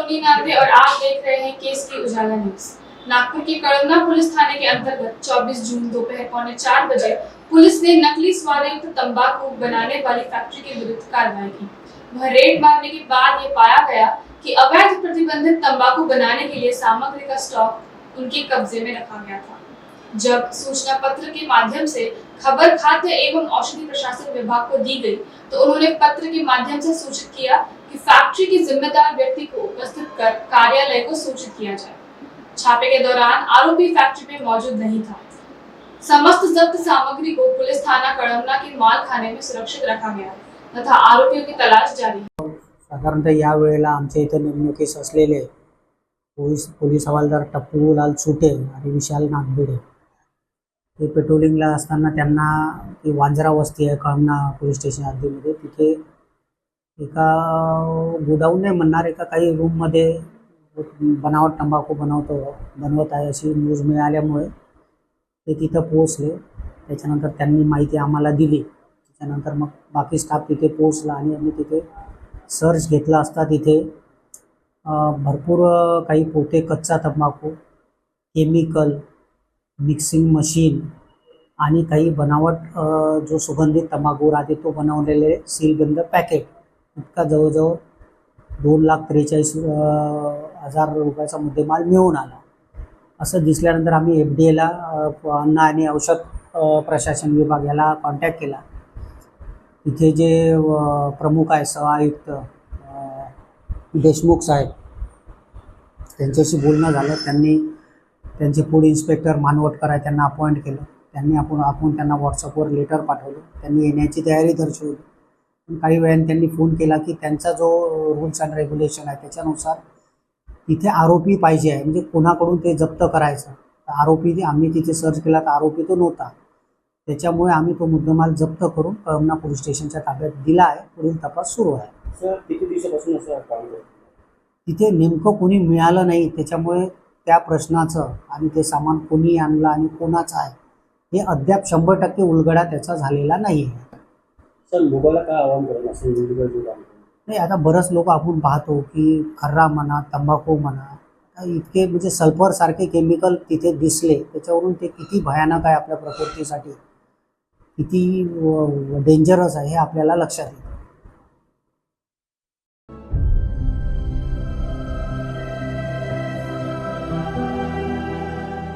Sony नांदे और आप देख रहे हैं केस की उजाला न्यूज। नागपुर के कड़मना पुलिस थाने के अंतर्गत 24 जून दोपहर 3:45 बजे पुलिस ने नकली स्वादयुक्त तंबाकू बनाने वाली फैक्ट्री के विरुद्ध कार्रवाई की। वह रेड मारने के बाद ये पाया गया कि अवैध प्रतिबंधित तंबाकू बनाने के लिए सामग्री का स्टॉक उनके कब्जे में रखा गया था। जब सूचना पत्र के माध्यम से खबर खाद्य एवं औषधि प्रशासन विभाग को दी गई तो उन्होंने पत्र के माध्यम से सूचित किया कि फैक्ट्री के जिम्मेदार व्यक्ति को उपस्थित कर कार्यालय को सूचित किया जाए। छापे के दौरान आरोपी फैक्ट्री में मौजूद नहीं था। समस्त जब्त सामग्री को पुलिस थाना कड़मना के माल खाने में सुरक्षित रखा गया है तथा आरोपियों की तलाश जारी है। साधारणतः या वेळेला आमच्या इथे नेमणुकीस असलेले पोलीस हवालदार टप्पूलाल सुटे आणि विशाल नागबिडे ते पेट्रोलिंगला असताना त्यांना ती वांजरा वस्ती आहे कळमना पोलीस स्टेशन हद्दीमध्ये, तिथे एका गोडाऊन नाही म्हणणार, एका काही रूममध्ये बनावट तंबाखू बनवत आहे अशी न्यूज मिळाल्यामुळे ते तिथं पोहोचले। त्याच्यानंतर त्यांनी माहिती आम्हाला दिली। त्याच्यानंतर मग बाकी स्टाफ तिथे पोहोचला आणि आम्ही तिथे सर्च घेतला असता तिथे भरपूर काही पोते कच्चा तंबाखू, केमिकल, मिक्सिंग मशीन आणि काही बनावट जो सुगंधित तंबाखू राहते तो बनवलेले सीलबंद पॅकेट इतका जवळजवळ 2,43,000 रुपयाचा मुद्देमाल मिळून आला। असं दिसल्यानंतर आम्ही FDAला अन्न आणि औषध प्रशासन विभाग याला कॉन्टॅक्ट केला। तिथे जे प्रमुख आहे सहआयुक्त देशमुख साहेब त्यांच्याशी बोलणं झालं। त्यांनी त्यांचे फूड इन्स्पेक्टर मानवटकर आहे त्यांना अपॉइंट केलं। त्यांनी आपण त्यांना व्हॉट्सअपवर लेटर पाठवलं। त्यांनी येण्याची तयारी दर्शवली। पण काही वेळाने त्यांनी फोन केला की त्यांचा जो रूल्स अँड रेग्युलेशन आहे त्याच्यानुसार तिथे आरोपी पाहिजे आहे, म्हणजे कोणाकडून ते जप्त करायचं। तर आरोपी आम्ही तिथे सर्च केला तर आरोपी तो नव्हता। त्याच्यामुळे आम्ही तो मुद्देमाल जप्त करून कळमना पोलीस स्टेशनच्या ताब्यात दिला आहे। पुढील तपास सुरू आहे। सर किती दिवसापासून असं काम करतो? तिथे नेमकं कोणी मिळालं नाही, त्याच्यामुळे त्या प्रश्नाचं आणि ते सामान कोणी आणलं आणि कोणाचं आहे हे अद्याप 100% उलगडा त्याचा झालेला नाही आहे। सर लोकांना काय आवाहन करणं असेल नाही, आता बरंच लोक आपण पाहतो की खर्रा म्हणा, तंबाखू म्हणा, इतके म्हणजे सल्फर सारखे केमिकल तिथे दिसले, त्याच्यावरून ते किती भयानक आहे आपल्या प्रकृतीसाठी, किती डेंजरस आहे हे आपल्याला लक्षात येतं।